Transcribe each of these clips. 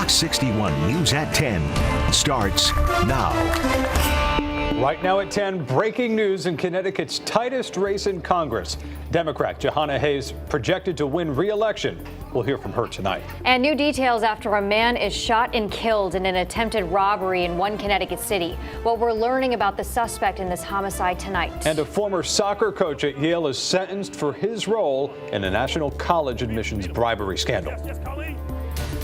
Fox 61 News at 10 starts now. Right now at 10, breaking news in Connecticut's tightest race in Congress. Democrat Jahana Hayes projected to win re-election. We'll hear from her tonight. And new details after a man is shot and killed in an attempted robbery in one Connecticut city. What we're learning about the suspect in this homicide tonight. And a former soccer coach at Yale is sentenced for his role in a national college admissions bribery scandal.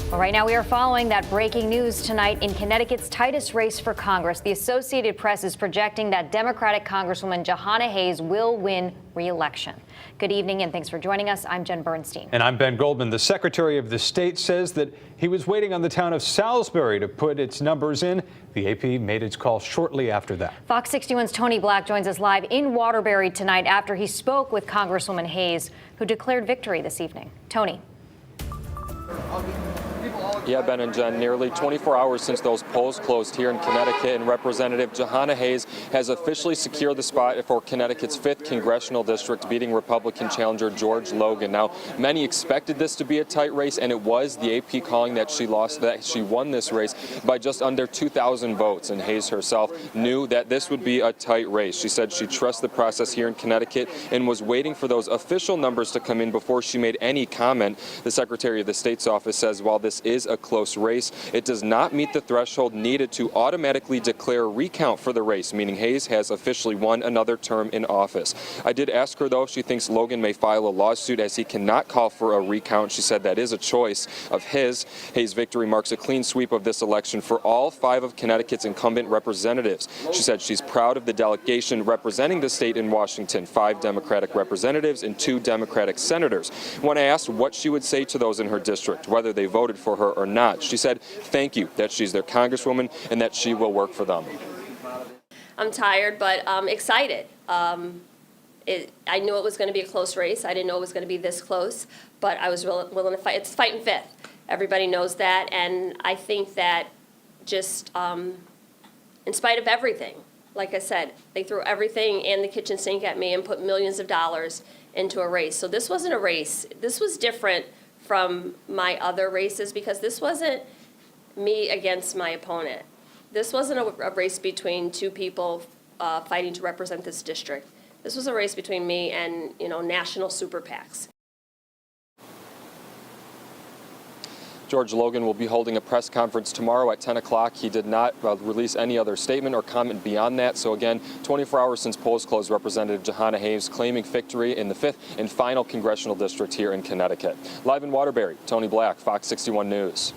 Well, right now we are following that breaking news tonight in Connecticut's tightest race for Congress. The Associated Press is projecting that Democratic Congresswoman Jahana Hayes will win re-election. Good evening and thanks for joining us. I'm Jen Bernstein. And I'm Ben Goldman. The Secretary of the State says that he was waiting on the town of Salisbury to put its numbers in. The AP made its call shortly after that. Fox 61's Tony Black joins us live in Waterbury tonight after he spoke with Congresswoman Hayes, who declared victory this evening. Tony. Yeah, Ben and Jen, nearly 24 hours since those polls closed here in Connecticut, and Representative Jahana Hayes has officially secured the spot for Connecticut's 5th congressional district, beating Republican challenger George Logan. Now, many expected this to be a tight race, and it was. The AP calling that she won this race by just under 2,000 votes, and Hayes herself knew that this would be a tight race. She said she trusts the process here in Connecticut and was waiting for those official numbers to come in before she made any comment. The Secretary of the State's office says while this is a close race, it does not meet the threshold needed to automatically declare a recount for the race, meaning Hayes has officially won another term in office. I did ask her, though, if she thinks Logan may file a lawsuit as he cannot call for a recount. She said that is a choice of his. Hayes' victory marks a clean sweep of this election for all 5 of Connecticut's incumbent representatives. She said she's proud of the delegation representing the state in Washington, 5 Democratic representatives and 2 Democratic senators. When I asked what she would say to those in her district, whether they voted for her or not, she said thank you, that she's their congresswoman and that she will work for them. I'm tired, but excited. I knew it was going to be a close race. I didn't know it was going to be this close, but I was willing to fight. It's fighting fifth. Everybody knows that, and I think that just in spite of everything, like I said, they threw everything and the kitchen sink at me and put millions of dollars into a race. So this wasn't a race. This was different from my other races because this wasn't me against my opponent. This wasn't a race between 2 people fighting to represent this district. This was a race between me and, national super PACs. George Logan will be holding a press conference tomorrow at 10 o'clock. He did not release any other statement or comment beyond that. So again, 24 hours since polls closed, Representative Jahana Hayes claiming victory in the 5th and final congressional district here in Connecticut. Live in Waterbury, Tony Black, Fox 61 News.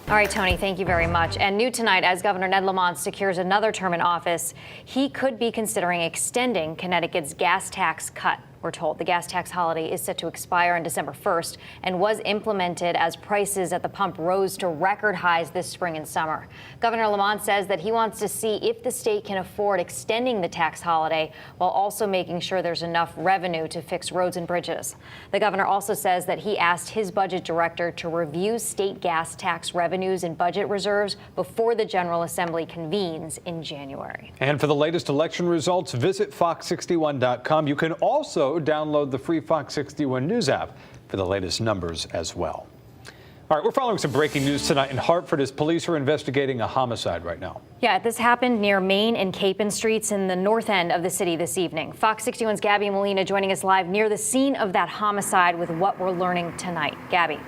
All right, Tony, thank you very much. And new tonight, as Governor Ned Lamont secures another term in office, he could be considering extending Connecticut's gas tax cut. We're told the gas tax holiday is set to expire on December 1st and was implemented as prices at the pump rose to record highs this spring and summer. Governor Lamont says that he wants to see if the state can afford extending the tax holiday while also making sure there's enough revenue to fix roads and bridges. The governor also says that he asked his budget director to review state gas tax revenues and budget reserves before the General Assembly convenes in January. And for the latest election results, visit fox61.com. You can also download the free Fox 61 News app for the latest numbers as well. All right, we're following some breaking news tonight in Hartford as police are investigating a homicide right now. Yeah, this happened near Main and Capon Streets in the north end of the city this evening. Fox 61's Gabby Molina joining us live near the scene of that homicide with what we're learning tonight. Gabby.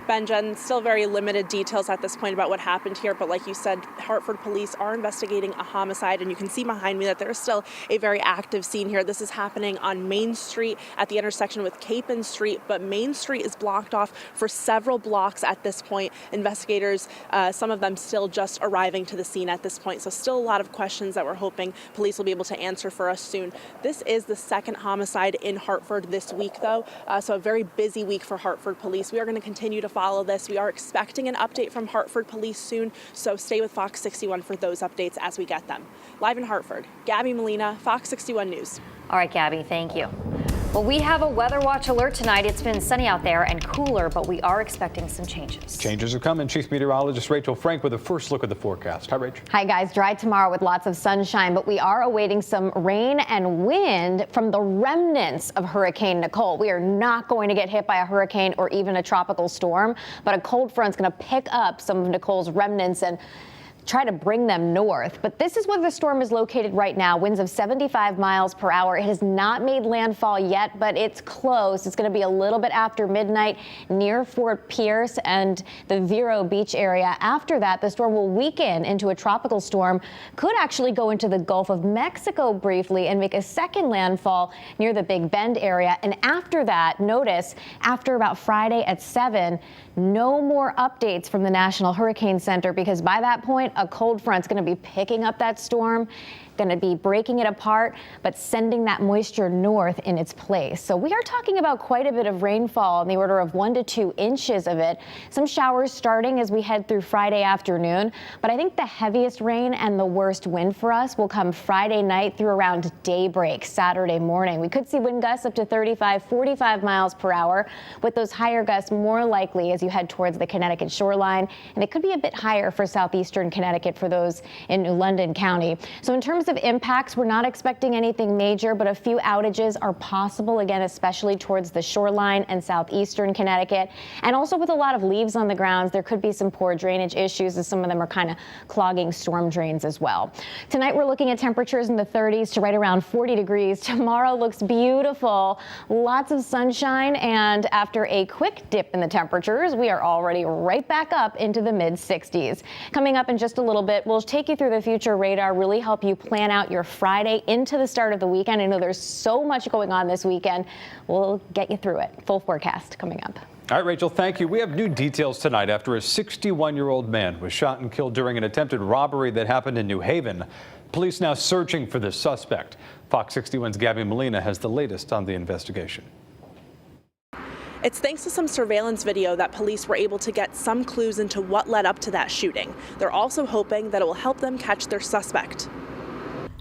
Ben, Jen, still very limited details at this point about what happened here, but like you said, Hartford police are investigating a homicide, and you can see behind me that there is still a very active scene here. This is happening on Main Street at the intersection with Capon Street, but Main Street is blocked off for several blocks at this point. Investigators, some of them still just arriving to the scene at this point, so still a lot of questions that we're hoping police will be able to answer for us soon. This is the second homicide in Hartford this week, though, so a very busy week for Hartford police. We are going to continue to follow this. We are expecting an update from Hartford police soon, so stay with Fox 61 for those updates as we get them. Live in Hartford, Gabby Molina, Fox 61 News. All right, Gabby, thank you. Well, we have a weather watch alert tonight. It's been sunny out there and cooler, but we are expecting some changes. Changes are coming. Chief Meteorologist Rachel Frank with a first look at the forecast. Hi, Rach. Hi, guys. Dry tomorrow with lots of sunshine, but we are awaiting some rain and wind from the remnants of Hurricane Nicole. We are not going to get hit by a hurricane or even a tropical storm, but a cold front's going to pick up some of Nicole's remnants and try to bring them north. But this is where the storm is located right now. Winds of 75 miles per hour. It has not made landfall yet, but it's close. It's going to be a little bit after midnight near Fort Pierce and the Vero Beach area. After that, the storm will weaken into a tropical storm, could actually go into the Gulf of Mexico briefly and make a second landfall near the Big Bend area. And after that, notice after about Friday at 7, no more updates from the National Hurricane Center, because by that point, a cold front's going to be picking up that storm, going to be breaking it apart, but sending that moisture north in its place. So we are talking about quite a bit of rainfall in the order of 1 to 2 inches of it. Some showers starting as we head through Friday afternoon, but I think the heaviest rain and the worst wind for us will come Friday night through around daybreak Saturday morning. We could see wind gusts up to 35, 45 miles per hour, with those higher gusts more likely as you head towards the Connecticut shoreline, and it could be a bit higher for southeastern Connecticut for those in New London County. So in terms of impacts, we're not expecting anything major, but a few outages are possible, again, especially towards the shoreline and southeastern Connecticut. And also with a lot of leaves on the grounds, there could be some poor drainage issues, as some of them are kind of clogging storm drains as well. Tonight, we're looking at temperatures in the 30s to right around 40 degrees. Tomorrow looks beautiful. Lots of sunshine, and after a quick dip in the temperatures, we are already right back up into the mid-60s. Coming up in just a little bit, we'll take you through the future radar, really help you plan out your Friday into the start of the weekend. I know there's so much going on this weekend. We'll get you through it. Full forecast coming up. All right, Rachel, thank you. We have new details tonight after a 61-year-old man was shot and killed during an attempted robbery that happened in New Haven. Police now searching for the suspect. Fox 61's Gabby Molina has the latest on the investigation. It's thanks to some surveillance video that police were able to get some clues into what led up to that shooting. They're also hoping that it will help them catch their suspect.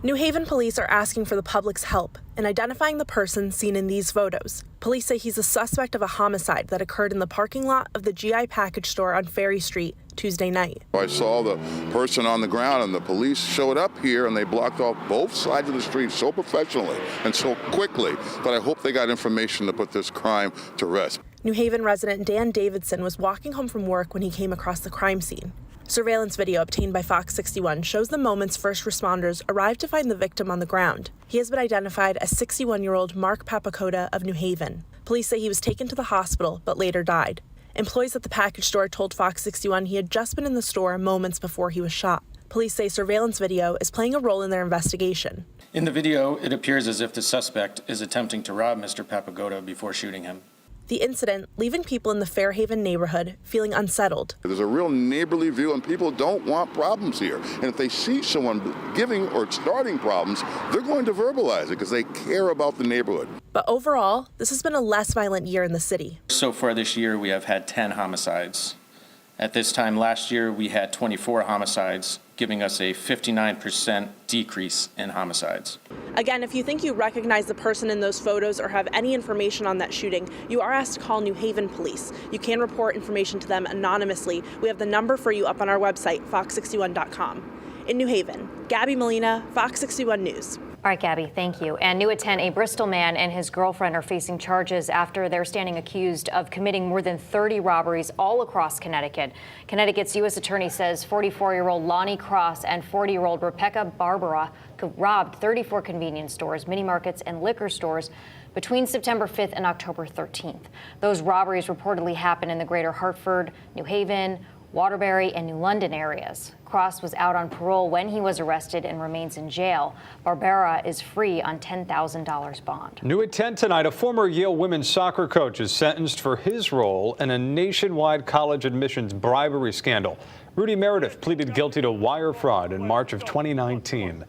New Haven police are asking for the public's help in identifying the person seen in these photos. Police say he's a suspect of a homicide that occurred in the parking lot of the GI package store on Ferry Street Tuesday night. I saw the person on the ground, and the police showed up here and they blocked off both sides of the street so professionally and so quickly that I hope they got information to put this crime to rest. New Haven resident Dan Davidson was walking home from work when he came across the crime scene. Surveillance video obtained by Fox 61 shows the moments first responders arrived to find the victim on the ground. He has been identified as 61-year-old Mark Papakota of New Haven. Police say he was taken to the hospital but later died. Employees at the package store told Fox 61 he had just been in the store moments before he was shot. Police say surveillance video is playing a role in their investigation. In the video, it appears as if the suspect is attempting to rob Mr. Papakota before shooting him. The incident leaving people in the Fairhaven neighborhood feeling unsettled. There's a real neighborly view, and people don't want problems here. And if they see someone giving or starting problems, they're going to verbalize it because they care about the neighborhood. But overall, this has been a less violent year in the city. So far this year, we have had 10 homicides. At this time last year, we had 24 homicides, giving us a 59% decrease in homicides. Again, if you think you recognize the person in those photos or have any information on that shooting, you are asked to call New Haven Police. You can report information to them anonymously. We have the number for you up on our website, fox61.com. In New Haven, Gabby Molina, Fox 61 News. All right, Gabby, thank you. And new at 10, a Bristol man and his girlfriend are facing charges after they're standing accused of committing more than 30 robberies all across Connecticut. Connecticut's U.S. attorney says 44-year-old Lonnie Cross and 40-year-old Rebecca Barbara robbed 34 convenience stores, mini markets, and liquor stores between September 5th and October 13th. Those robberies reportedly happened in the greater Hartford, New Haven, Waterbury, and New London areas. Cross was out on parole when he was arrested and remains in jail. Barbera is free on $10,000 bond. New at 10 tonight, a former Yale women's soccer coach is sentenced for his role in a nationwide college admissions bribery scandal. Rudy Meredith pleaded guilty to wire fraud in March of 2019.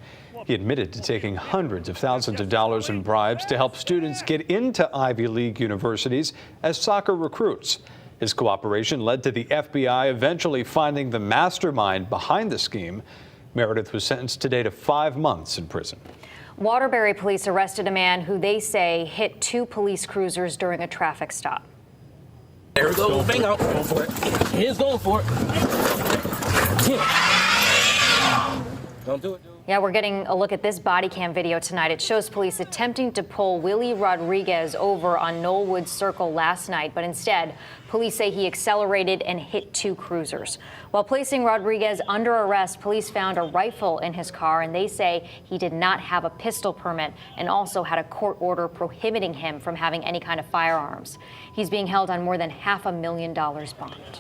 He admitted to taking hundreds of thousands of dollars in bribes to help students get into Ivy League universities as soccer recruits. His cooperation led to the FBI eventually finding the mastermind behind the scheme. Meredith was sentenced today to 5 months in prison. Waterbury police arrested a man who they say hit 2 police cruisers during a traffic stop. There we go. Bang out. Go for it. He's going for it. Don't do it. Yeah, we're getting a look at this body cam video tonight. It shows police attempting to pull Willie Rodriguez over on Knollwood Circle last night, but instead, police say he accelerated and hit 2 cruisers. While placing Rodriguez under arrest, police found a rifle in his car, and they say he did not have a pistol permit and also had a court order prohibiting him from having any kind of firearms. He's being held on more than $500,000 bond.